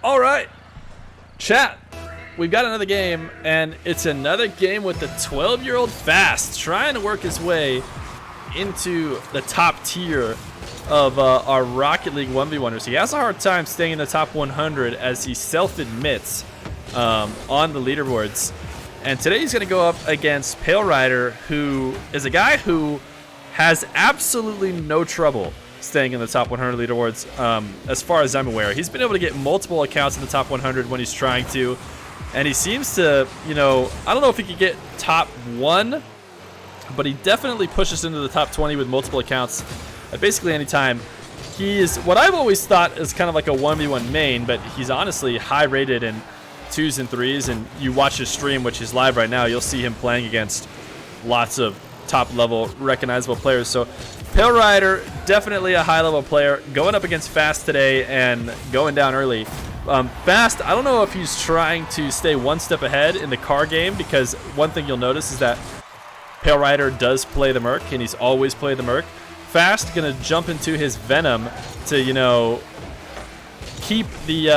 All right, chat. We've got another game, and it's another game with the 12-year-old Fast trying to work his way into the top tier of our Rocket League 1v1ers. He has a hard time staying in the top 100, as he self-admits on the leaderboards. And today he's going to go up against PaLeRider, who is a guy who has absolutely no trouble staying in the top 100 leaderboards, as far as I'm aware. He's been able to get multiple accounts in the top 100 when he's trying to. And he seems to, you know, I don't know if he could get top 1, but he definitely pushes into the top 20 with multiple accounts at basically any time. He is what I've always thought is kind of like a 1v1 main, but he's honestly high rated in 2s and 3s. And you watch his stream, which is live right now, you'll see him playing against lots of top level recognizable players. So PaLeRider, definitely a high level player, going up against Fast today and going down early. Fast, I don't know if he's trying to stay one step ahead in the car game, because one thing you'll notice is that PaLeRider does play the Merc, and he's always played the Merc. Fast gonna jump into his Venom to, you know, keep the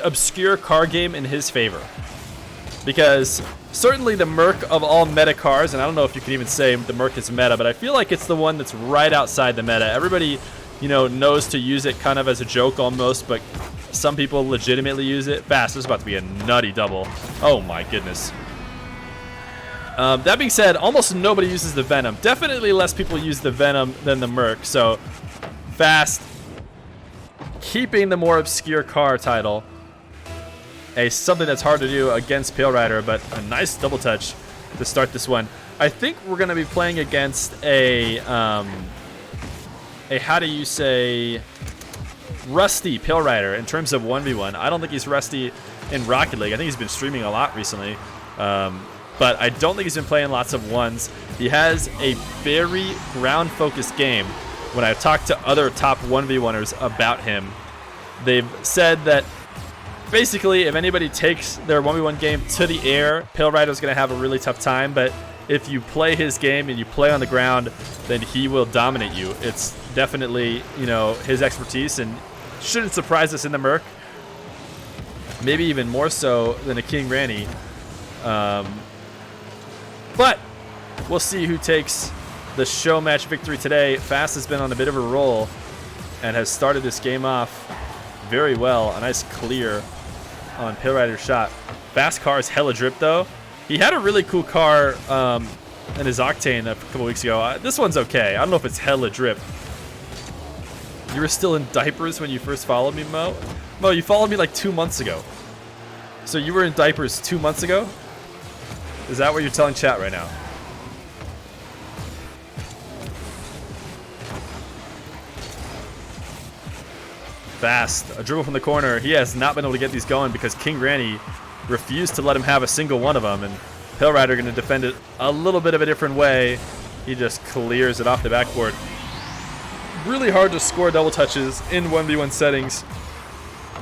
obscure car game in his favor, because certainly the Merc of all meta cars, and I don't know if you can even say the Merc is meta, but I feel like it's the one that's right outside the meta. Everybody, you know, knows to use it kind of as a joke almost, but some people legitimately use it. Fast, there's about to be a nutty double. Oh my goodness. That being said, almost nobody uses the Venom. Definitely less people use the Venom than the Merc. So Fast keeping the more obscure car title. Something that's hard to do against PaLeRider, but a nice double touch to start this one. I think we're going to be playing against a how do you say, rusty PaLeRider in terms of 1v1. I don't think he's rusty in Rocket League. I think he's been streaming a lot recently, but I don't think he's been playing lots of ones. He has a very ground-focused game. When I've talked to other top 1v1ers about him, they've said that basically, if anybody takes their 1v1 game to the air, PaLeRider's going to have a really tough time. But if you play his game and you play on the ground, then he will dominate you. It's definitely, you know, his expertise, and shouldn't surprise us in the Merc. Maybe even more so than a King Ranny. But we'll see who takes the show match victory today. Fast has been on a bit of a roll and has started this game off very well. A nice clear on PaLeRider's shot. Fast car is hella drip though. He had a really cool car in his Octane a couple weeks ago. This one's okay. I don't know if it's hella drip. You were still in diapers when you first followed me, Mo? Mo, you followed me like 2 months ago. So you were in diapers 2 months ago? Is that what you're telling chat right now? Fast, a dribble from the corner. He has not been able to get these going because King Ranny refused to let him have a single one of them, and PaLeRider going to defend it a little bit of a different way. He just clears it off the backboard. Really hard to score double touches in 1v1 settings,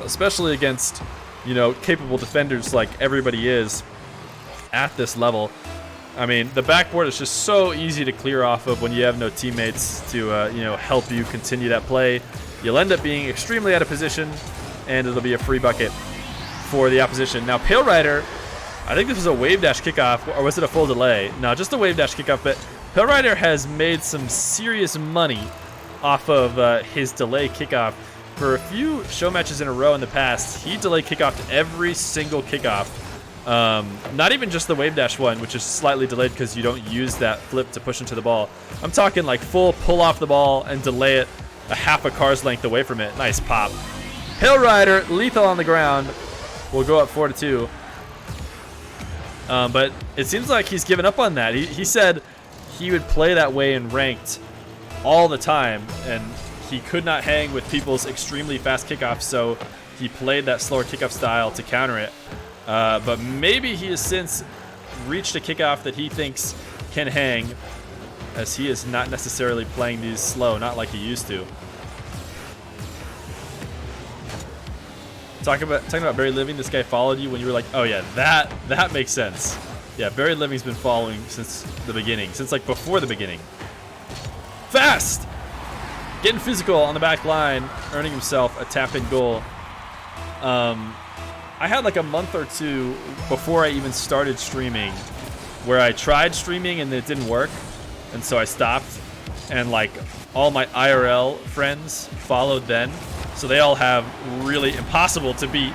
especially against, you know, capable defenders like everybody is at this level. I mean, the backboard is just so easy to clear off of when you have no teammates to, you know, help you continue that play. You'll end up being extremely out of position, and it'll be a free bucket for the opposition. Now, PaLeRider, I think this was a wave dash kickoff, or was it a full delay? No, just a wave dash kickoff, but PaLeRider has made some serious money off of his delay kickoff. For a few show matches in a row in the past, he delay kickoffed every single kickoff. Not even just the wave dash one, which is slightly delayed because you don't use that flip to push into the ball. I'm talking like full pull off the ball and delay it a half a car's length away from it. Nice pop. PaLeRider, lethal on the ground. We'll go up 4-2. But it seems like he's given up on that. He said he would play that way in ranked all the time, and he could not hang with people's extremely fast kickoffs, so he played that slower kickoff style to counter it. But maybe he has since reached a kickoff that he thinks can hang, as he is not necessarily playing these slow, not like he used to. Talking about Barry Living, this guy followed you when you were like, oh yeah, that makes sense. Yeah, Barry Living's been following since the beginning, since like before the beginning. Fast! Getting physical on the back line, earning himself a tap-in goal. I had like a month or two before I even started streaming where I tried streaming and it didn't work, and so I stopped, and like all my IRL friends followed then, so they all have really impossible to beat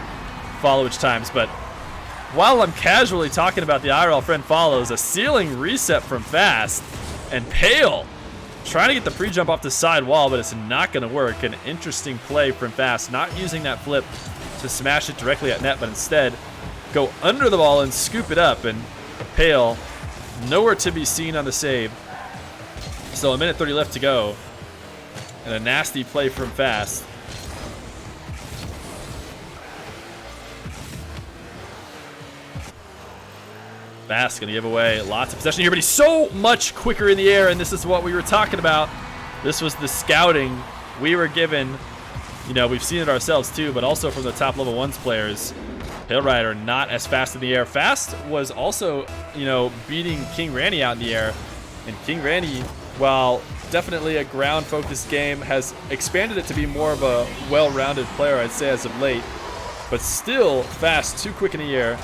followage times. But while I'm casually talking about the IRL friend follows, a ceiling reset from Fast, and Pale trying to get the pre-jump off the side wall, but it's not going to work. An interesting play from Fast, not using that flip to smash it directly at net, but instead go under the ball and scoop it up, and Pale nowhere to be seen on the save. So a minute 30 left to go, and a nasty play from Fast. Fast gonna give away lots of possession here, but he's so much quicker in the air, and this is what we were talking about. This was the scouting we were given. You know, we've seen it ourselves too, but also from the top level 1s players. PaLeRider not as fast in the air. Fast was also, you know, beating King Randy out in the air, and King Randy, while definitely a ground-focused game, has expanded it to be more of a well-rounded player, I'd say, as of late. But still, Fast too quick in the air.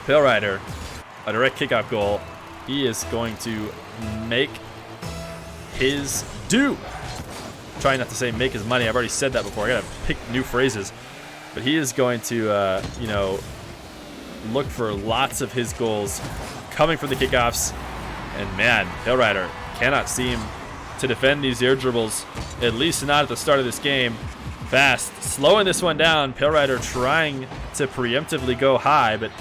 PaLeRider, a direct kickoff goal. He is going to make his due. Trying not to say make his money. I've already said that before. I gotta pick new phrases. But he is going to, you know, look for lots of his goals coming from the kickoffs. And man, PaLeRider cannot seem to defend these air dribbles, at least not at the start of this game. Fast slowing this one down. PaLeRider trying to preemptively go high, but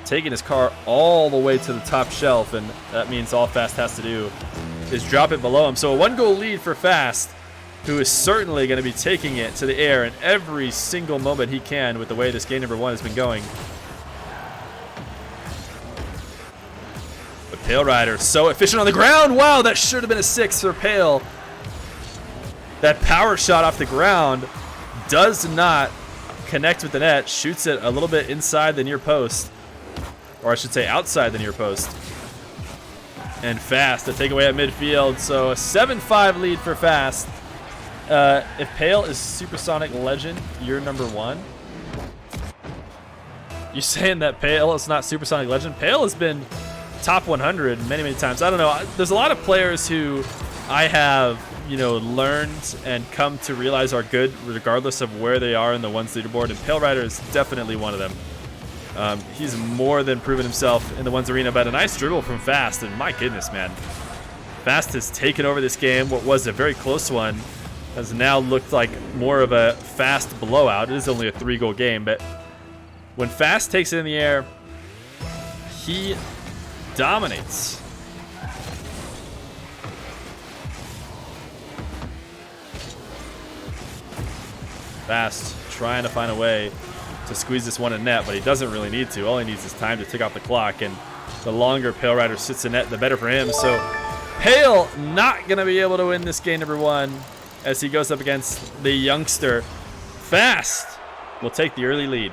taking his car all the way to the top shelf, and that means all Fast has to do is drop it below him. So a 1-goal lead for Fast, who is certainly going to be taking it to the air in every single moment he can with the way this game number 1 has been going. But PaLeRider so efficient on the ground. Wow, that should have been a 6 for Pale. That power shot off the ground does not connect with the net. Shoots it a little bit inside the near post. Or I should say outside the near post. And Fast to take away at midfield. So a 7-5 lead for Fast. If Pale is Supersonic Legend, you're number 1. You saying that Pale is not Supersonic Legend? Pale has been top 100 many, many times. I don't know. There's a lot of players who I have, you know, learned and come to realize are good regardless of where they are in the 1s leaderboard, and PaLeRider is definitely one of them. He's more than proven himself in the 1s arena, but a nice dribble from Fast, and my goodness, man. Fast has taken over this game. What was a very close one has now looked like more of a Fast blowout. It is only a 3-goal game, but when Fast takes it in the air, he dominates. Fast trying to find a way to squeeze this one in net, but he doesn't really need to. All he needs is time to tick off the clock, and the longer PaLeRider sits in net, the better for him. So Pale not going to be able to win this game number 1 as he goes up against the youngster. Fast will take the early lead.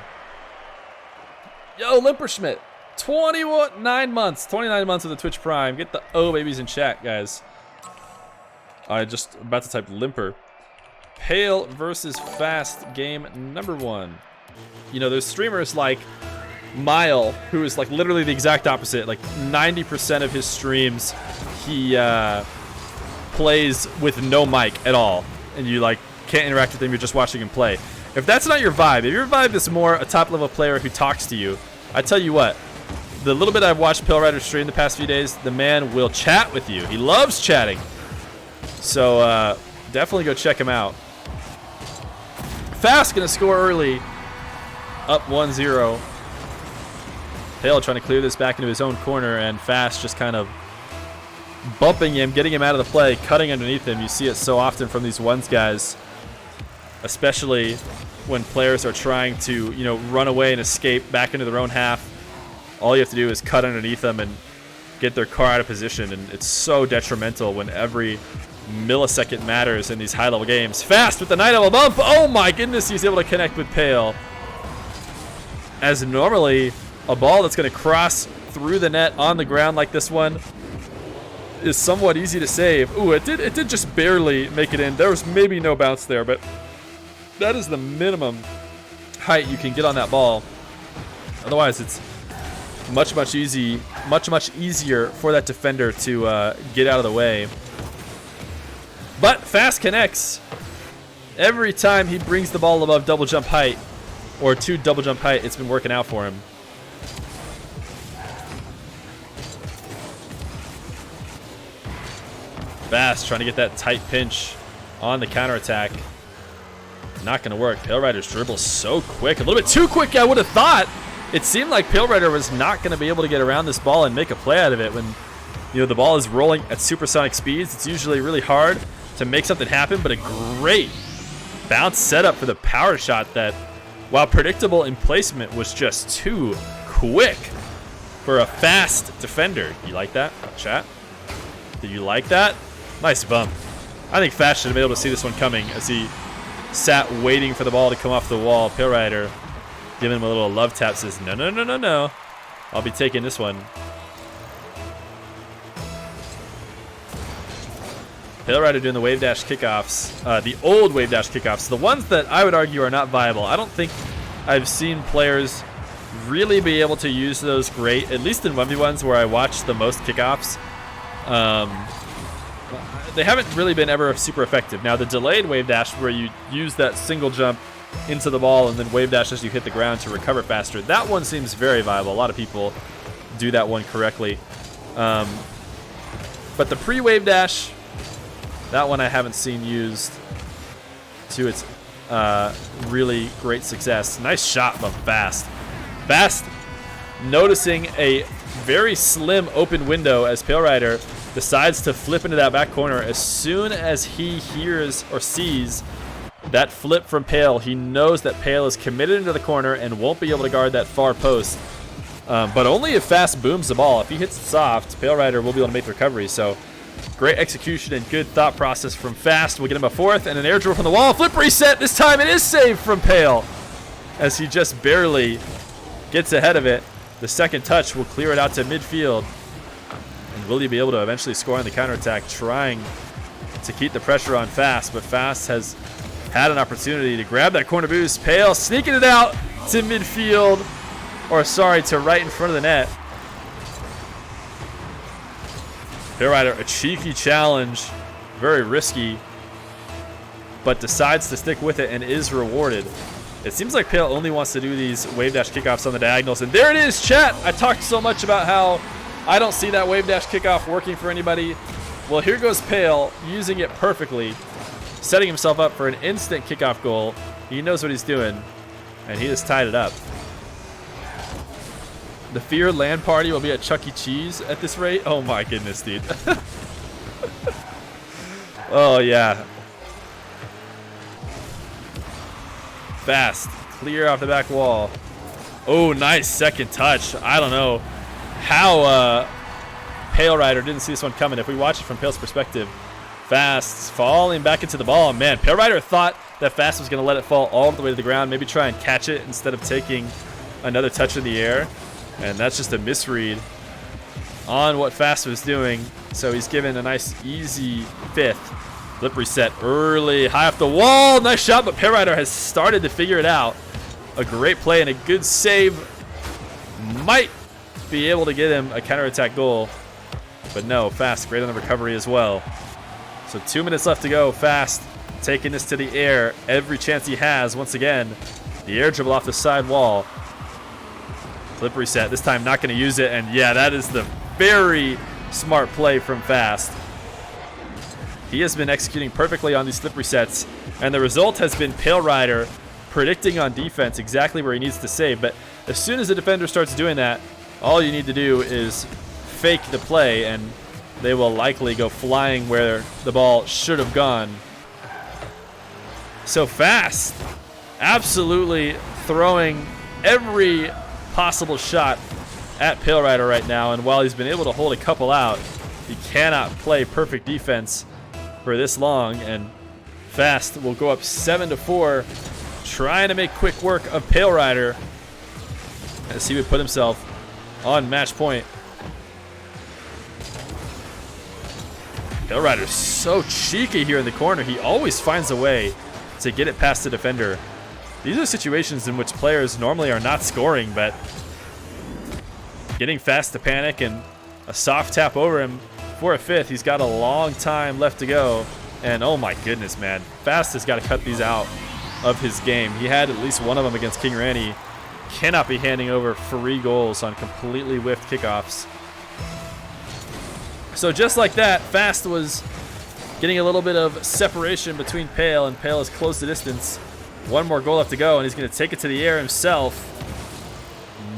Yo, Limperschmidt, 29 months of the Twitch Prime. Get the O babies in chat, guys. I just about to type Limper. Pale versus Fast game number 1. You know, there's streamers like Mile, who is like literally the exact opposite. Like 90% of his streams, he plays with no mic at all, and you like can't interact with him. You're just watching him play. If that's not your vibe, if your vibe is more a top level player who talks to you, I tell you what, the little bit I've watched PaLeRider stream the past few days, the man will chat with you. He loves chatting. So definitely go check him out. Fast gonna score early, up 1-0. Pale trying to clear this back into his own corner, and Fast just kind of bumping him, getting him out of the play, cutting underneath him. You see it so often from these 1s guys, especially when players are trying to, you know, run away and escape back into their own half. All you have to do is cut underneath them and get their car out of position, and it's so detrimental when every millisecond matters in these high-level games. Fast with the night-level bump. Oh my goodness, he's able to connect with Pale. As normally, a ball that's going to cross through the net on the ground like this one is somewhat easy to save. Ooh, it did just barely make it in. There was maybe no bounce there, but that is the minimum height you can get on that ball. Otherwise, it's much easier for that defender to get out of the way. But Fast connects every time he brings the ball above double jump height, or to double jump height. It's been working out for him. Fast trying to get that tight pinch on the counterattack. Not going to work. PaLeRider's dribble so quick. A little bit too quick, I would have thought. It seemed like PaLeRider was not going to be able to get around this ball and make a play out of it. When the ball is rolling at supersonic speeds, it's usually really hard to make something happen, but a great bounce setup for the power shot that, while predictable in placement, was just too quick for a Fast defender. You like that, chat? Did you like that? Nice bump. I think Fast should have been able to see this one coming as he sat waiting for the ball to come off the wall. PaLeRider giving him a little love tap, says, no, no, no, no, no. I'll be taking this one. PaLeRider doing the wave dash kickoffs, the old wave dash kickoffs, the ones that I would argue are not viable. I don't think I've seen players really be able to use those great, at least in 1v1s where I watch the most kickoffs. They haven't really been ever super effective. Now, the delayed wave dash, where you use that single jump into the ball and then wave dash as you hit the ground to recover faster, that one seems very viable. A lot of people do that one correctly. But the pre-wave dash, that one I haven't seen used to its really great success. Nice shot from Fast. Fast noticing a very slim open window as PaLeRider decides to flip into that back corner. As soon as he hears or sees that flip from Pale, he knows that Pale is committed into the corner and won't be able to guard that far post. But only if Fast booms the ball. If he hits it soft, PaLeRider will be able to make the recovery. So great execution and good thought process from Fast. We'll get him a fourth and an air dribble from the wall. Flip reset. This time it is saved from Pale as he just barely gets ahead of it. The second touch will clear it out to midfield. And will he be able to eventually score on the counterattack, trying to keep the pressure on Fast? But Fast has had an opportunity to grab that corner boost. Pale sneaking it out to midfield, or sorry, to right in front of the net. PaLeRider, a cheeky challenge, very risky, but decides to stick with it and is rewarded. It seems like Pale only wants to do these wave dash kickoffs on the diagonals, and there it is, chat. I talked so much about how I don't see that wave dash kickoff working for anybody. Well, here goes Pale using it perfectly, setting himself up for an instant kickoff goal. He knows what he's doing, and he just tied it up. The Feer LAN party will be at Chuck E. Cheese at this rate. Oh my goodness, dude. Oh yeah. Fast, clear off the back wall. Oh, nice second touch. I don't know how PaLeRider didn't see this one coming. If we watch it from Pale's perspective, Fast falling back into the ball. Man, PaLeRider thought that Fast was going to let it fall all the way to the ground, maybe try and catch it instead of taking another touch in the air. And that's just a misread on what Fast was doing. So he's given a nice, easy fifth. Flip reset early, high off the wall. Nice shot, but PaLeRider has started to figure it out. A great play and a good save. Might be able to get him a counterattack goal. But no, Fast, great on the recovery as well. So 2 minutes left to go. Fast taking this to the air. Every chance he has, once again. The air dribble off the side wall. Flip reset, this time not going to use it. And yeah, that is the very smart play from Fast. He has been executing perfectly on these flip resets, and the result has been PaLeRider predicting on defense exactly where he needs to save. But as soon as the defender starts doing that, all you need to do is fake the play, and they will likely go flying where the ball should have gone. So Fast absolutely throwing every possible shot at PaLeRider right now, and while he's been able to hold a couple out, he cannot play perfect defense for this long, and Fast will go up 7-4, trying to make quick work of PaLeRider as he would put himself on match point. PaLeRider's so cheeky here in the corner. He always finds a way to get it past the defender. These are situations in which players normally are not scoring, but getting Fast to panic and a soft tap over him for a fifth. He's got a long time left to go. And oh my goodness, man. Fast has got to cut these out of his game. He had at least one of them against King Randy. Cannot be handing over free goals on completely whiffed kickoffs. So just like that, Fast was getting a little bit of separation between Pale, and Pale has closed the distance. One more goal left to go, and he's going to take it to the air himself.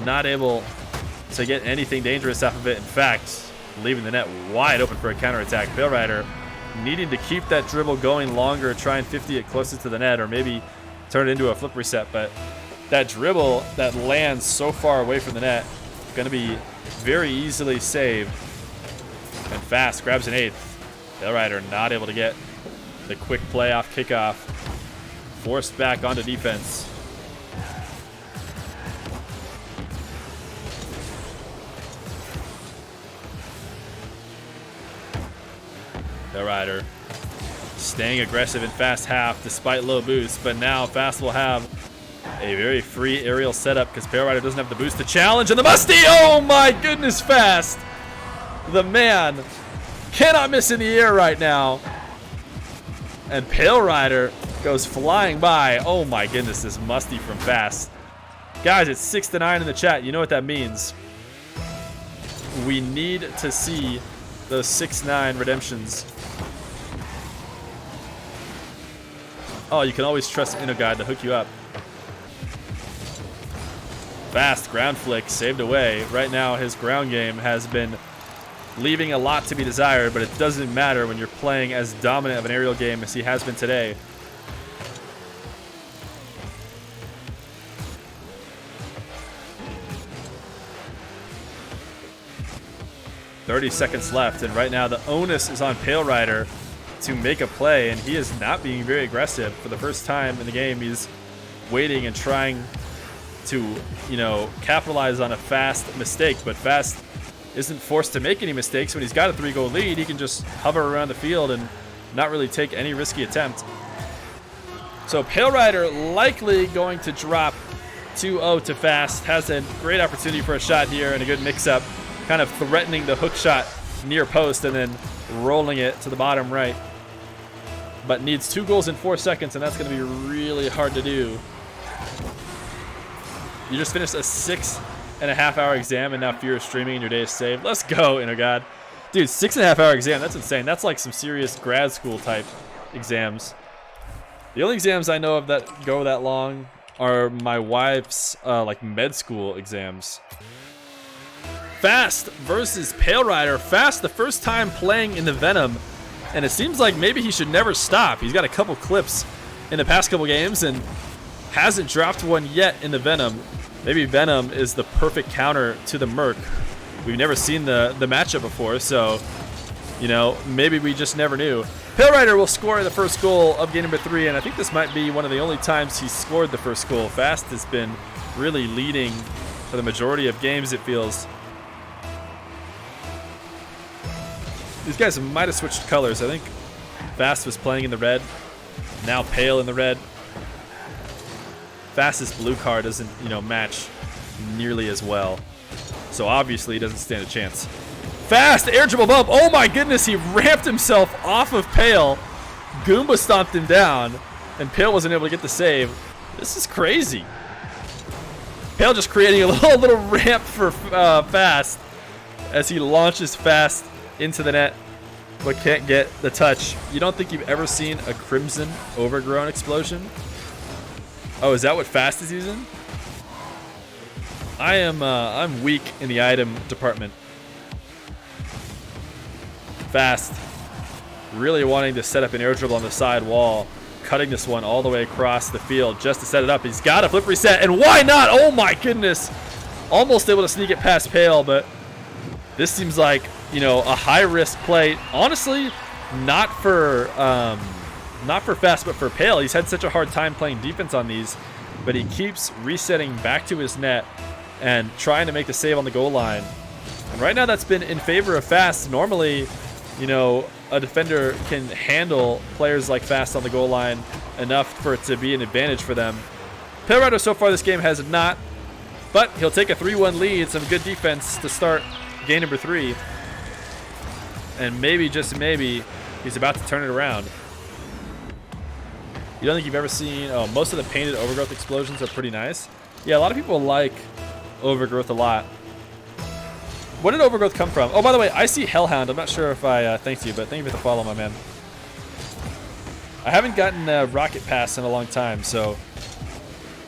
Not able to get anything dangerous off of it. In fact, leaving the net wide open for a counterattack. PaLeRider needing to keep that dribble going longer, try and 50 it closer to the net, or maybe turn it into a flip reset. But that dribble that lands so far away from the net, going to be very easily saved. And Fast grabs an eighth. PaLeRider not able to get the quick play off kickoff. Forced back onto defense. PaLeRider staying aggressive in Fast half despite low boost, but now Fast will have a very free aerial setup because PaLeRider doesn't have the boost to challenge, and the musty, oh my goodness, Fast! The man cannot miss in the air right now. And PaLeRider goes flying by. Oh my goodness, this musty from Fast. Guys, it's 6-9 in the chat. You know what that means. We need to see those 6-9 redemptions. Oh, you can always trust InnoGuide to hook you up. Fast ground flick saved away. Right now, his ground game has been leaving a lot to be desired, but it doesn't matter when you're playing as dominant of an aerial game as he has been today. .30 seconds left, and right now the onus is on PaLeRider to make a play, and he is not being very aggressive. For the first time in the game, he's waiting and trying to, capitalize on a Fast mistake, but Fast isn't forced to make any mistakes. When he's got a 3-goal lead, he can just hover around the field and not really take any risky attempt. So PaLeRider likely going to drop 2-0 to Fast. Has a great opportunity for a shot here and a good mix-up, kind of threatening the hook shot near post and then rolling it to the bottom right. But needs 2 goals in 4 seconds, and that's going to be really hard to do. You just finished a 6.5-hour exam, and now Feer is streaming and your day is saved. Let's go, InnoGod. Dude, 6.5-hour exam, that's insane. That's like some serious grad school type exams. The only exams I know of that go that long are my wife's like med school exams. Fast versus PaLeRider. Fast the first time playing in the Venom, and it seems like maybe he should never stop. He's got a couple clips in the past couple games and hasn't dropped one yet in the Venom. Maybe Venom is the perfect counter to the Merc. We've never seen the matchup before, so, maybe we just never knew. PaLeRider will score the first goal of game number 3, and I think this might be one of the only times he's scored the first goal. Fast has been really leading for the majority of games, it feels. These guys might have switched colors. I think Fast was playing in the red, now Pale in the red. Fast's blue card doesn't, match nearly as well. So obviously he doesn't stand a chance. Fast, air dribble bump. Oh my goodness, he ramped himself off of Pale. Goomba stomped him down, and Pale wasn't able to get the save. This is crazy. Pale just creating a little ramp for Fast as he launches Fast into the net, but can't get the touch. You don't think you've ever seen a Crimson Overgrown explosion? Oh, is that what Fast is using? I'm weak in the item department. Fast really wanting to set up an air dribble on the side wall, cutting this one all the way across the field just to set it up. He's got a flip reset, and why not? Oh my goodness. Almost able to sneak it past Pale, but this seems like, a high-risk play. Honestly, not for Fast, but for Pale. He's had such a hard time playing defense on these, but he keeps resetting back to his net and trying to make the save on the goal line. And right now that's been in favor of Fast. Normally, a defender can handle players like Fast on the goal line enough for it to be an advantage for them. PaLeRider so far this game has not, but he'll take a 3-1 lead, some good defense to start game number 3. And maybe, just maybe, he's about to turn it around. You don't think you've ever seen... Oh, most of the painted overgrowth explosions are pretty nice. Yeah, a lot of people like overgrowth a lot. Where did overgrowth come from? Oh, by the way, I see Hellhound. I'm not sure if I thanked you, but thank you for the follow, my man. I haven't gotten a rocket pass in a long time, so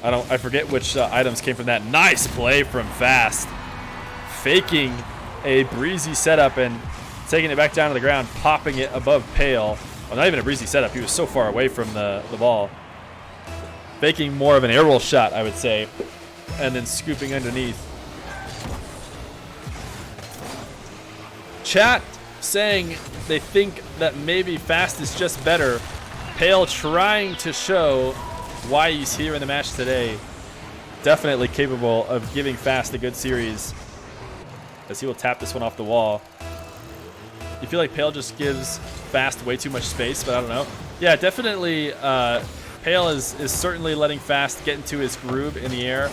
I forget which items came from that. Nice play from Fast. Faking a breezy setup and taking it back down to the ground, popping it above Pale. Well, not even a breezy setup. He was so far away from the ball. Faking more of an air roll shot, I would say, and then scooping underneath. Chat saying they think that maybe Fast is just better. Pale trying to show why he's here in the match today. Definitely capable of giving Fast a good series, as he will tap this one off the wall. You feel like Pale just gives Fast way too much space, but I don't know. Yeah, definitely Pale is certainly letting Fast get into his groove in the air.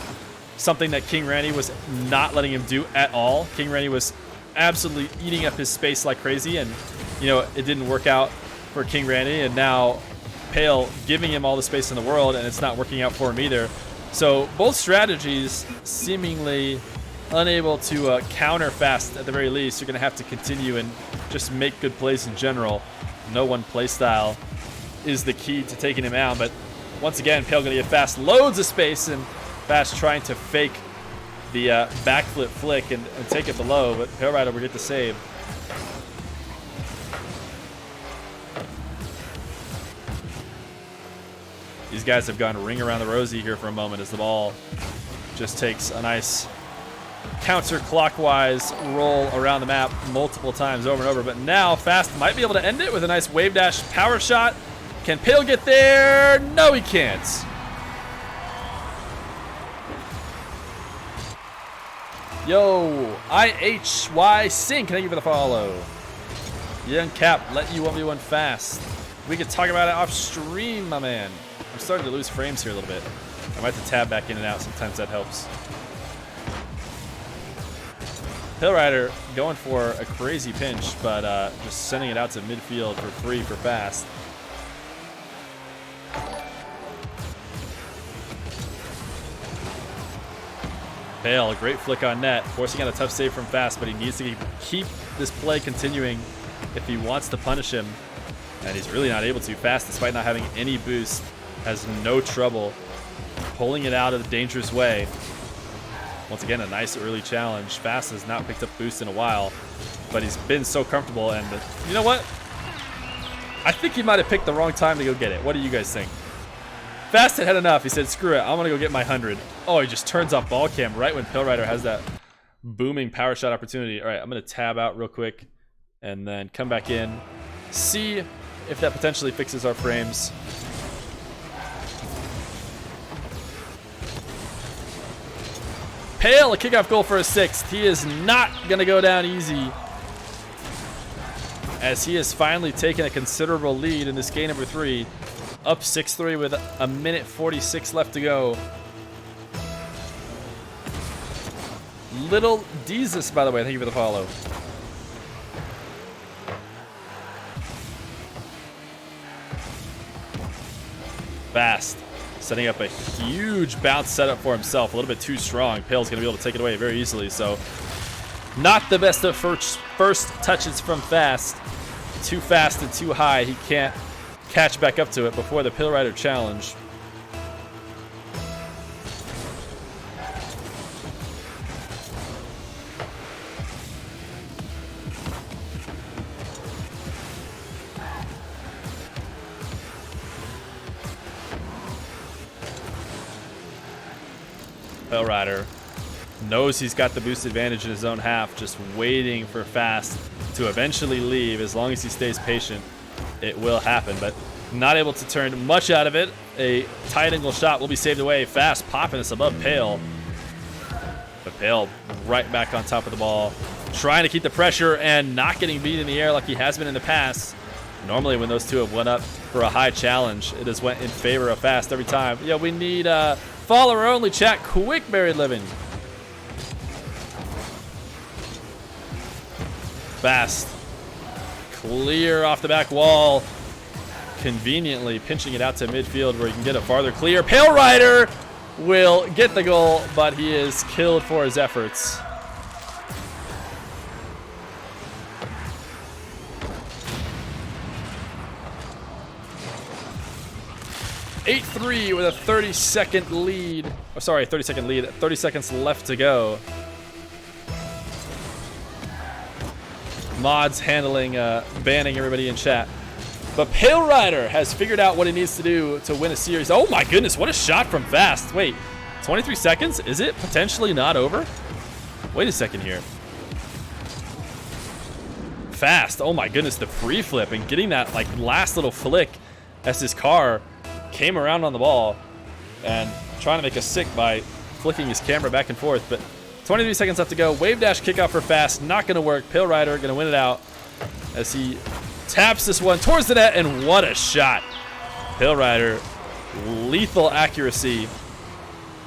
Something that King Randy was not letting him do at all. King Randy was absolutely eating up his space like crazy, and you know, it didn't work out for King Randy, and now Pale giving him all the space in the world, and it's not working out for him either. So both strategies seemingly unable to counter Fast at the very least. You're going to have to continue and just make good plays in general. No one play style is the key to taking him out, but once again, Pale going to give Fast loads of space, and Fast trying to fake the backflip flick and take it below, but PaLeRider will get the save. These guys have gone ring around the rosy here for a moment as the ball just takes a nice counterclockwise roll around the map multiple times over and over. But now Fast might be able to end it with a nice wave dash power shot. Can Pale get there? No, he can't. Yo, IHY Sync, thank you for the follow. Young Cap, let you 1v1 Fast. We could talk about it off stream, my man. I'm starting to lose frames here a little bit. I might have to tab back in and out. Sometimes that helps. PaLeRider going for a crazy pinch, but just sending it out to midfield for free for Fast. Pale, a great flick on net, forcing out a tough save from Fast, but he needs to keep this play continuing if he wants to punish him, and he's really not able to. Fast, despite not having any boost, has no trouble pulling it out of the dangerous way. Once again, a nice early challenge. Fast has not picked up boost in a while, but he's been so comfortable, and you know what? I think he might have picked the wrong time to go get it. What do you guys think? Fast had enough. He said, screw it, I'm gonna go get my 100. Oh, he just turns off ball cam right when PaLeRider has that booming power shot opportunity. All right, I'm gonna tab out real quick and then come back in. See if that potentially fixes our frames. Pale, a kickoff goal for a 6th. He is not gonna go down easy, as he has finally taken a considerable lead in this game number 3. Up 6-3 with a minute 46 left to go. Little Jesus, by the way, thank you for the follow. Fast, setting up a huge bounce setup for himself. A little bit too strong. Pale's going to be able to take it away very easily. So, not the best of first touches from Fast. Too fast and too high. He can't catch back up to it before the PaLeRider challenge. PaLeRider knows he's got the boost advantage in his own half, just waiting for Fast to eventually leave. As long as he stays patient, it will happen, but not able to turn much out of it. A tight angle shot will be saved away. Fast popping this above Pale, but Pale right back on top of the ball, trying to keep the pressure and not getting beat in the air like he has been in the past. Normally when those two have went up for a high challenge, it has went in favor of Fast every time. Yeah, we need Follower only, chat. Quick buried living. Fast. Clear off the back wall. Conveniently pinching it out to midfield where he can get a farther clear. PaLeRider will get the goal, but he is killed for his efforts. (8-3) with a 30-second lead. Oh, sorry, 30-second lead. 30 seconds left to go. Mods handling, banning everybody in chat. But PaLeRider has figured out what he needs to do to win a series. Oh my goodness, what a shot from Fast. Wait, 23 seconds? Is it potentially not over? Wait a second here. Fast, oh my goodness, the pre-flip and getting that like last little flick as his car came around on the ball and trying to make us sick by flicking his camera back and forth. But 23 seconds left to go. Wave dash kickoff for Fast, not gonna work. PaLeRider gonna win it out as he taps this one towards the net, and what a shot. PaLeRider, lethal accuracy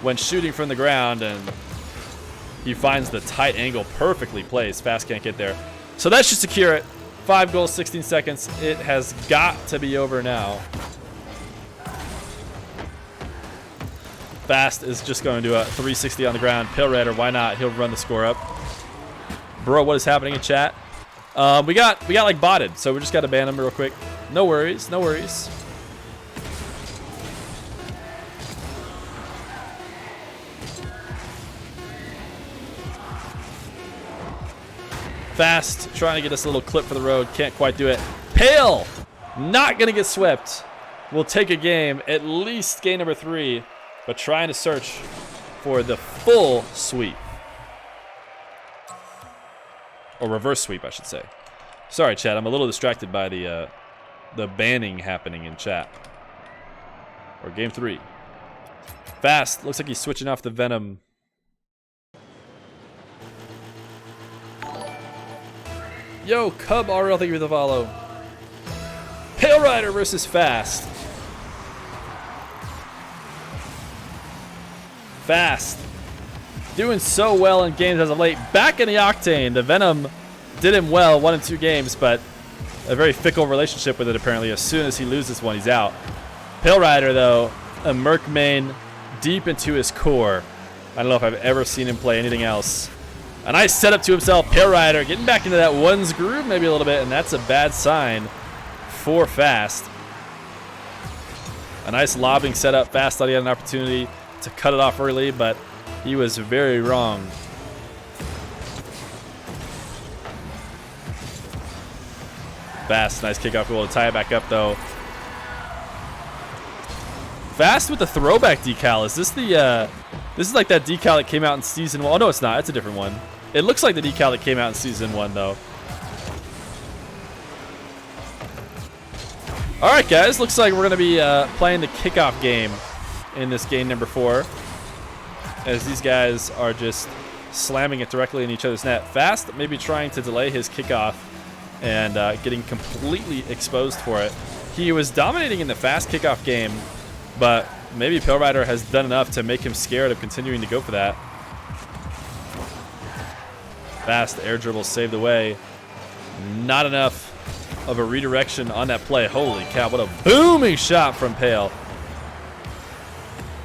when shooting from the ground, and he finds the tight angle perfectly placed. Fast can't get there. So that should secure it. 5 goals, 16 seconds. It has got to be over now. Fast is just going to do a 360 on the ground. PaLeRider, why not? He'll run the score up. Bro, what is happening in chat? We got like botted, so we just got to ban him real quick. No worries, no worries. Fast trying to get us a little clip for the road, can't quite do it. Pale, not gonna get swept. We'll take a game, at least game number 3, but trying to search for the full sweep. Or reverse sweep, I should say. Sorry, chat. I'm a little distracted by the banning happening in chat. Or game 3. Fast. Looks like he's switching off the Venom. Yo, Cub RL, thank you for the follow. PaLeRider versus Fast. Fast. Doing so well in games as of late. Back in the Octane, the Venom did him well, 1 and 2 games, but a very fickle relationship with it apparently. As soon as he loses one, he's out. PaLeRider, though, a Merc main deep into his core. I don't know if I've ever seen him play anything else. A nice setup to himself. PaLeRider getting back into that one's groove maybe a little bit, and that's a bad sign for Fast. A nice lobbing setup. Fast thought he had an opportunity to cut it off early, but he was very wrong. Fast, nice kickoff goal to tie it back up though. Fast with the throwback decal. Is this the this is like that decal that came out in season 1? Oh no, it's not. It's a different one. It looks like the decal that came out in season 1 though. All right, guys. Looks like we're gonna be playing the kickoff game in this game number 4. As these guys are just slamming it directly in each other's net. Fast maybe trying to delay his kickoff and getting completely exposed for it. He was dominating in the fast kickoff game, but maybe PaLeRider has done enough to make him scared of continuing to go for that. Fast air dribble saved away. Not enough of a redirection on that play. Holy cow, what a booming shot from Pale.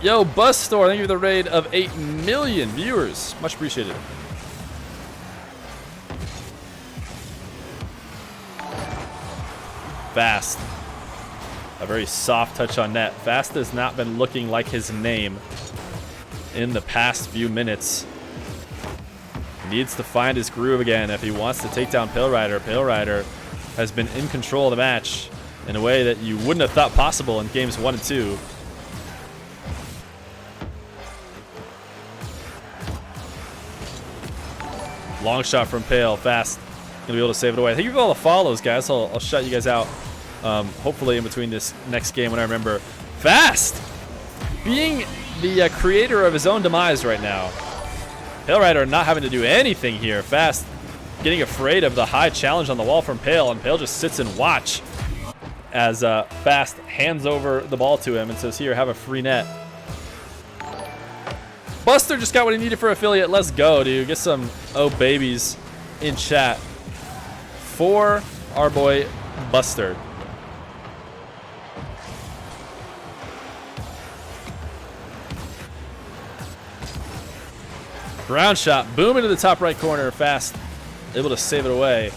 Yo, Bus Store, thank you for the raid of 8 million viewers. Much appreciated. Fast. A very soft touch on net. Fast has not been looking like his name in the past few minutes. He needs to find his groove again if he wants to take down PaLeRider. PaLeRider has been in control of the match in a way that you wouldn't have thought possible in games 1 and 2. Long shot from Pale. Fast gonna be able to save it away. Thank you for all the follows, guys. I'll shout you guys out hopefully in between this next game when I remember. Fast being the creator of his own demise right now. PaLeRider not having to do anything here. Fast getting afraid of the high challenge on the wall from Pale, and Pale just sits and watch as Fast hands over the ball to him and says, here, have a free net. Buster just got what he needed for affiliate. Let's go, dude. Get some oh babies in chat for our boy Buster. Ground shot, boom into the top right corner. Fast, able to save it away.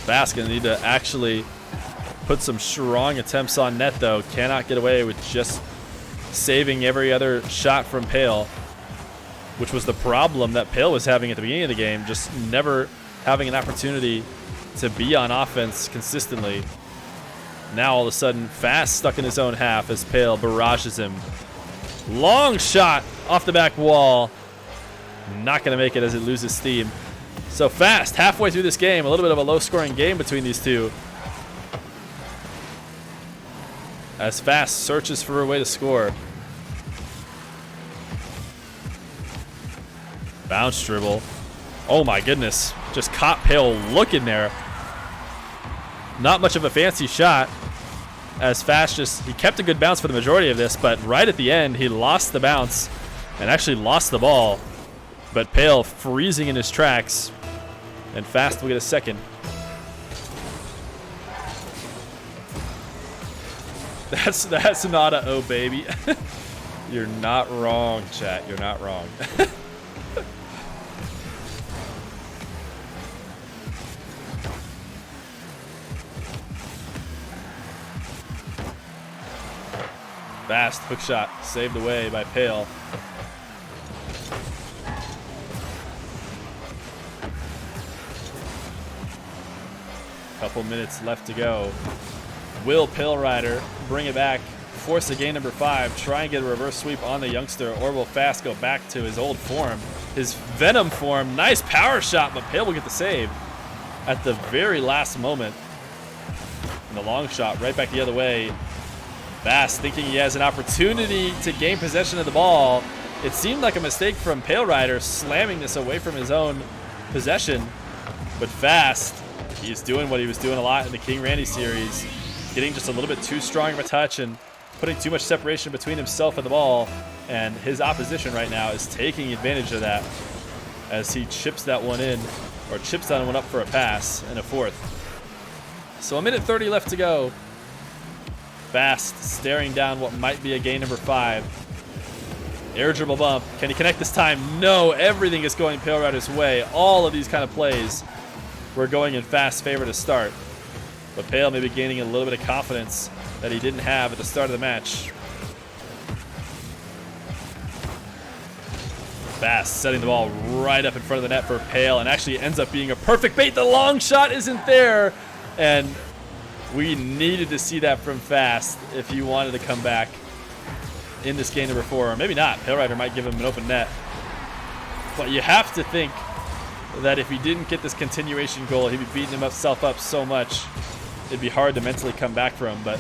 Fast gonna need to actually put some strong attempts on net though. Cannot get away with just saving every other shot from Pale, which was the problem that Pale was having at the beginning of the game, just never having an opportunity to be on offense consistently. Now all of a sudden, Fast stuck in his own half as Pale barrages him. Long shot off the back wall. Not going to make it as it loses steam. So Fast, halfway through this game, a little bit of a low-scoring game between these two. As Fast searches for a way to score. Bounce dribble. Oh my goodness. Just caught Pale looking there. Not much of a fancy shot. As Fast he kept a good bounce for the majority of this, but right at the end, he lost the bounce and actually lost the ball. But Pale freezing in his tracks, and Fast will get a second. That's not a oh baby. You're not wrong, chat. You're not wrong. Fast hook shot saved away by Pale. Couple minutes left to go. Will PaLeRider bring it back, force a game number 5, try and get a reverse sweep on the youngster, or will Fast go back to his old form, his Venom form? Nice power shot, but Pale will get the save at the very last moment. And the long shot right back the other way. Fast thinking he has an opportunity to gain possession of the ball. It seemed like a mistake from PaLeRider slamming this away from his own possession. But Fast, he's doing what he was doing a lot in the King Randy series. Getting just a little bit too strong of a touch and putting too much separation between himself and the ball. And his opposition right now is taking advantage of that as he chips that one in, or chips that one up for a pass and a fourth. So a minute 30 left to go. Fast staring down what might be a game number 5. Air dribble bump. Can he connect this time? No. Everything is going PaLeRider's way. All of these kind of plays were going in Fast's favor to start. But Pale may be gaining a little bit of confidence that he didn't have at the start of the match. Fast setting the ball right up in front of the net for Pale, and actually ends up being a perfect bait. The long shot isn't there, and we needed to see that from Fast if he wanted to come back in this game number 4. Or maybe not. PaLeRider might give him an open net. But you have to think that if he didn't get this continuation goal, he'd be beating himself up so much, it'd be hard to mentally come back from. But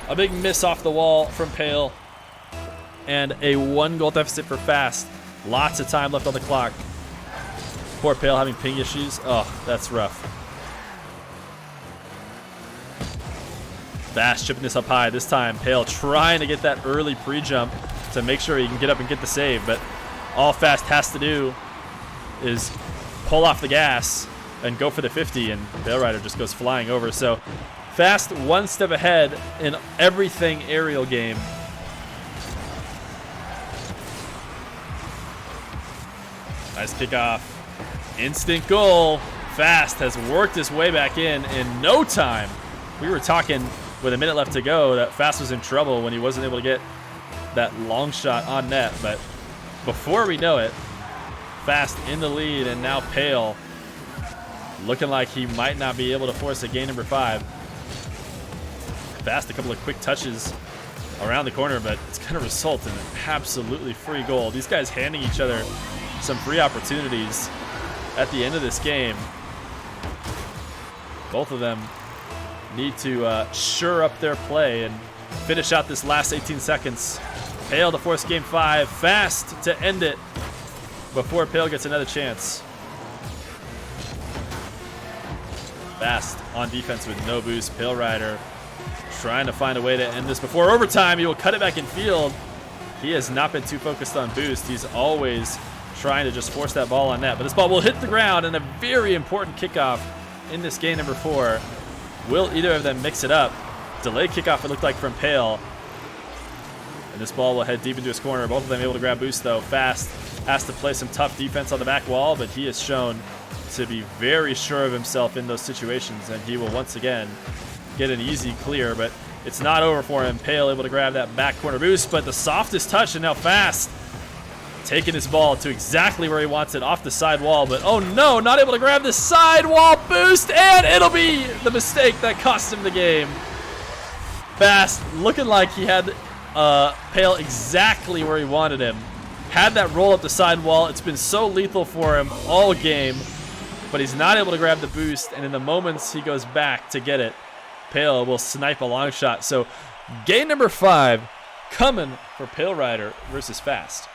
a big miss off the wall from Pale, and a 1-goal deficit for Fast. Lots of time left on the clock. Poor Pale having ping issues. Oh, that's rough. Fast chipping this up high. This time, Pale trying to get that early pre-jump to make sure he can get up and get the save. But all Fast has to do is pull off the gas and go for the 50, and PaLeRider just goes flying over. So Fast one step ahead in everything aerial game. Nice kickoff. Instant goal. Fast has worked his way back in no time. We were talking with a minute left to go that Fast was in trouble when he wasn't able to get that long shot on net. But before we know it, Fast in the lead, and now Pale looking like he might not be able to force a game number 5. Fast a couple of quick touches around the corner, but it's going to result in an absolutely free goal. These guys handing each other some free opportunities at the end of this game. Both of them need to shore up their play and finish out this last 18 seconds. Pale to force game 5. Fast to end it before Pale gets another chance. Fast on defense with no boost. PaLeRider trying to find a way to end this before overtime. He will cut it back in field. He has not been too focused on boost. He's always trying to just force that ball on net. But this ball will hit the ground, and a very important kickoff in this game number 4. Will either of them mix it up? Delayed kickoff, it looked like, from Pale. And this ball will head deep into his corner. Both of them able to grab boost, though. Fast has to play some tough defense on the back wall, but he has shown to be very sure of himself in those situations, and he will once again get an easy clear, but it's not over for him. Pale able to grab that back corner boost, but the softest touch, and now Fast taking his ball to exactly where he wants it, off the side wall, but oh no, not able to grab the side wall boost, and it'll be the mistake that cost him the game. Fast looking like he had Pale exactly where he wanted him. Had that roll up the side wall. It's been so lethal for him all game, but he's not able to grab the boost, and in the moments he goes back to get it, Pale will snipe a long shot. So game number 5 coming for PaLeRider versus Fast.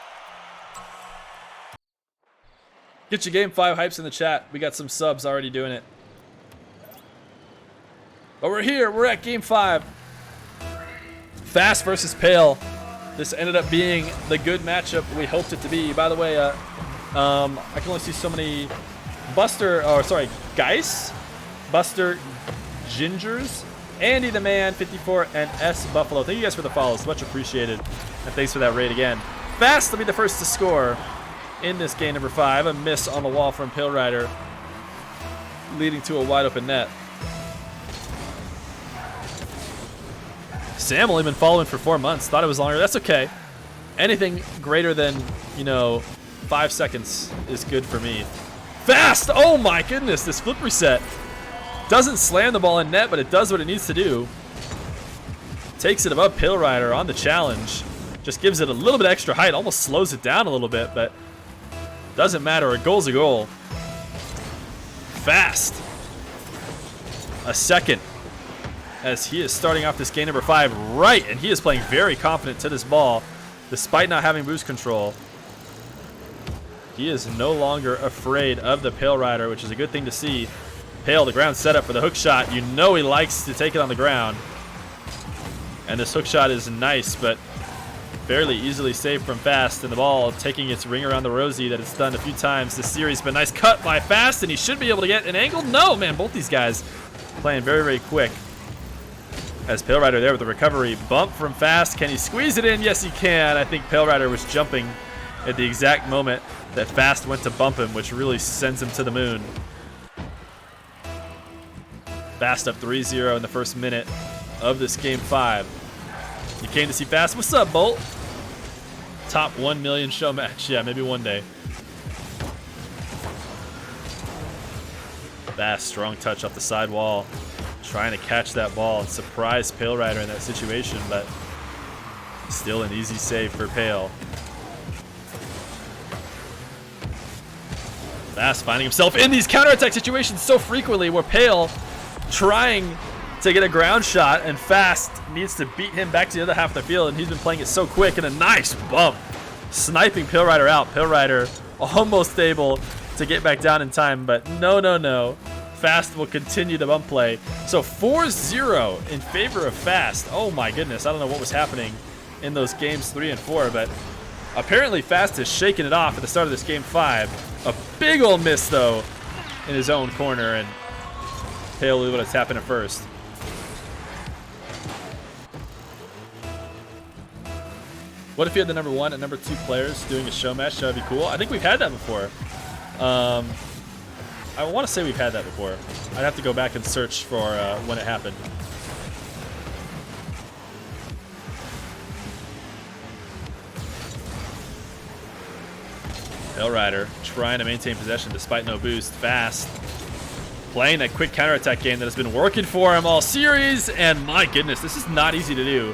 Get your game 5 hypes in the chat. We got some subs already doing it. But we're here. We're at game 5. Fast versus Pale. This ended up being the good matchup we hoped it to be. By the way, I can only see so many Geis, Buster, Gingers, Andy the Man, 54, and S Buffalo. Thank you guys for the follows. Much appreciated. And thanks for that raid again. Fast will be the first to score in this game number 5. A miss on the wall from PaLeRider, leading to a wide open net. Sam only been following for 4 months. Thought it was longer. That's okay. Anything greater than, 5 seconds is good for me. Fast! Oh my goodness, this flip reset. Doesn't slam the ball in net, but it does what it needs to do. Takes it above PaLeRider on the challenge. Just gives it a little bit extra height. Almost slows it down a little bit, but doesn't matter. A goal's a goal. Fast. A second, as he is starting off this game number 5 right, and he is playing very confident to this ball, despite not having boost control. He is no longer afraid of the PaLeRider, which is a good thing to see. Pale, the ground setup for the hook shot. You know he likes to take it on the ground. And this hook shot is nice, but fairly easily saved from Fast, and the ball taking its ring around the rosy that it's done a few times this series. But nice cut by Fast, and he should be able to get an angle. No, man, both these guys playing very, very quick. As PaLeRider there with the recovery. Bump from Fast. Can he squeeze it in? Yes, he can. I think PaLeRider was jumping at the exact moment that Fast went to bump him, which really sends him to the moon. Fast up 3-0 in the first minute of this game 5. You came to see Fast. What's up, Bolt? Top 1 million show match. Yeah, maybe one day. Fast, strong touch off the side wall. Trying to catch that ball and surprise PaLeRider in that situation, but still an easy save for Pale. Fast finding himself in these counterattack situations so frequently where Pale trying to get a ground shot, and Fast needs to beat him back to the other half of the field, and he's been playing it so quick, and a nice bump. Sniping PaLeRider out. PaLeRider almost able to get back down in time, but no. Fast will continue the bump play. So 4-0 in favor of Fast. Oh my goodness, I don't know what was happening in those games 3 and 4, but apparently Fast is shaking it off at the start of this game 5. A big old miss though in his own corner, and Pale able to tap in it first. What if you had the number 1 and number 2 players doing a show match? That would be cool. I think we've had that before. I want to say we've had that before. I'd have to go back and search for when it happened. PaLeRider trying to maintain possession despite no boost. Fast playing that quick counterattack game that has been working for him all series, and my goodness, this is not easy to do.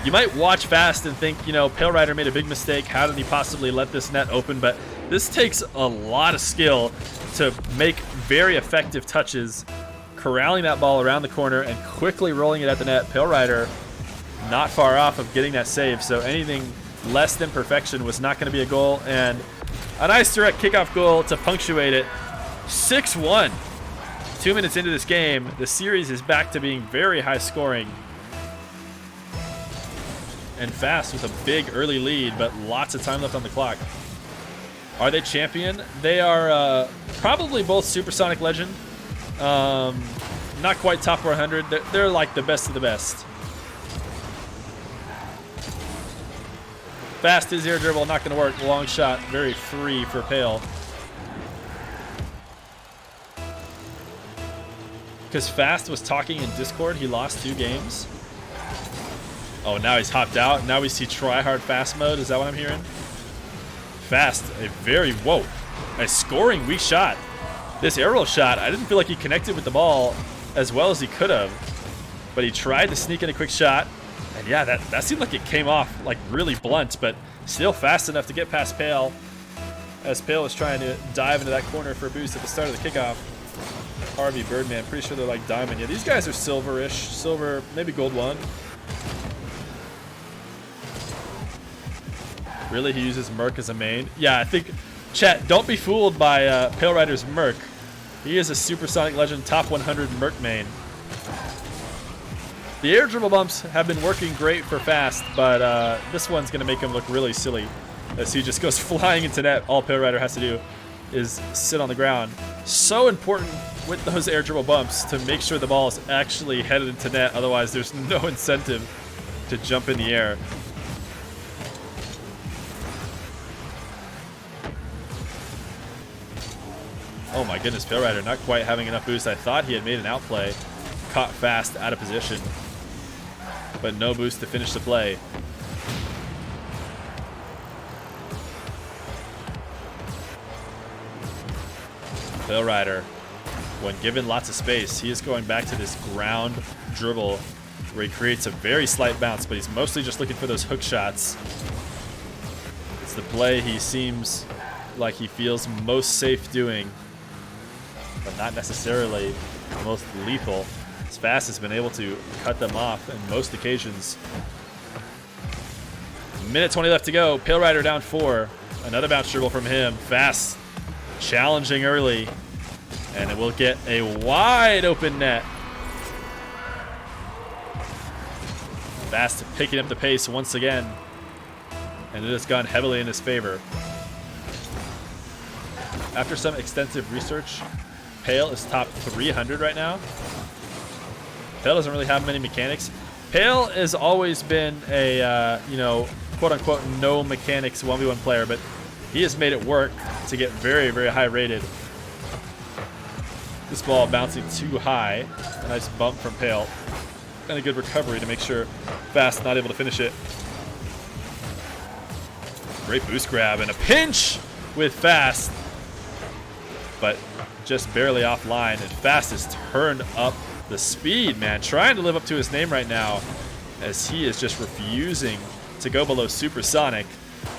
You might watch Fast and think, PaLeRider made a big mistake. How did he possibly let this net open? But this takes a lot of skill to make very effective touches, corralling that ball around the corner and quickly rolling it at the net. PaLeRider not far off of getting that save, so anything less than perfection was not going to be a goal, and a nice direct kickoff goal to punctuate it. 6-1. 2 minutes into this game, the series is back to being very high scoring. and Fast with a big early lead, but lots of time left on the clock. Are they champion? They are probably both Supersonic Legend. Not quite top 100. They're like the best of the best. Fast is air dribble, not going to work. Long shot, very free for Pale. Because Fast was talking in Discord, he lost 2 games. Oh, now he's hopped out. Now we see try-hard fast mode. Is that what I'm hearing? Fast, a scoring weak shot. This aerial shot, I didn't feel like he connected with the ball as well as he could have. But he tried to sneak in a quick shot. And yeah, that seemed like it came off like really blunt, but still fast enough to get past Pale. As Pale was trying to dive into that corner for a boost at the start of the kickoff. Harvey, Birdman, pretty sure they're like diamond. Yeah, these guys are silver-ish. Silver, maybe gold 1. Really, he uses Merc as a main? Yeah, I think, chat, don't be fooled by PaLeRider's Merc. He is a Supersonic Legend top 100 Merc main. The air dribble bumps have been working great for Fast, but this one's going to make him look really silly as he just goes flying into net. All PaLeRider has to do is sit on the ground. So important with those air dribble bumps to make sure the ball is actually headed into net. Otherwise, there's no incentive to jump in the air. Oh my goodness, PaLeRider not quite having enough boost. I thought he had made an outplay. Caught Fast out of position. But no boost to finish the play. PaLeRider, when given lots of space, he is going back to this ground dribble where he creates a very slight bounce, but he's mostly just looking for those hook shots. It's the play he seems like he feels most safe doing, but not necessarily the most lethal. As Fast has been able to cut them off in most occasions. Minute 20 left to go. PaLeRider down 4. Another bounce dribble from him. Fast challenging early, and it will get a wide open net. Fast picking up the pace once again, and it has gone heavily in his favor. After some extensive research, Pale is top 300 right now. Pale doesn't really have many mechanics. Pale has always been a, quote-unquote no mechanics 1v1 player, but he has made it work to get very, very high rated. This ball bouncing too high. A nice bump from Pale. And a good recovery to make sure Fast not able to finish it. Great boost grab and a pinch with Fast. But just barely offline. And Fast has turned up the speed, man. Trying to live up to his name right now as he is just refusing to go below Supersonic.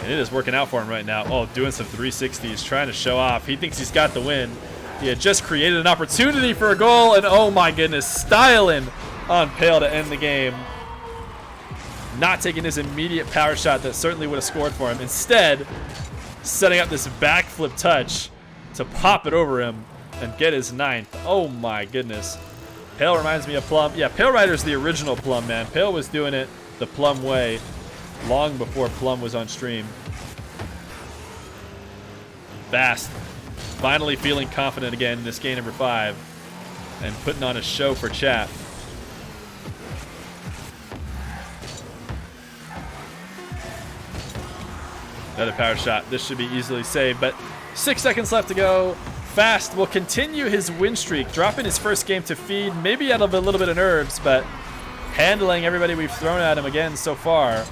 And it is working out for him right now. Oh, doing some 360s, trying to show off. He thinks he's got the win. He had just created an opportunity for a goal, and oh my goodness, styling on Pale to end the game. Not taking his immediate power shot that certainly would have scored for him. Instead, setting up this backflip touch to pop it over him and get his 9th. Oh my goodness. Pale reminds me of Plum. Yeah, PaLeRider's the original Plum, man. Pale was doing it the Plum way long before Plum was on stream. Fast. Finally feeling confident again in this game number 5 and putting on a show for chat. Another power shot. This should be easily saved, but 6 seconds left to go. Fast will continue his win streak, dropping his first game to Feed, maybe out of a little bit of nerves, but handling everybody we've thrown at him again so far.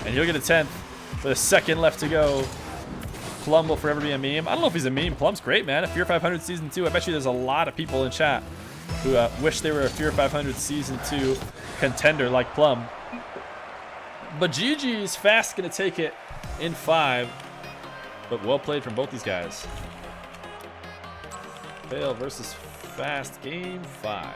And he'll get a 10th with a second left to go. Plum will forever be a meme. I don't know if he's a meme. Plum's great, man. A Fear 500 Season 2. I bet you there's a lot of people in chat who wish they were a Fear 500 Season 2 contender like Plum. But GG's Fast going to take it in 5. But well played from both these guys. Pale versus Fast, game 5.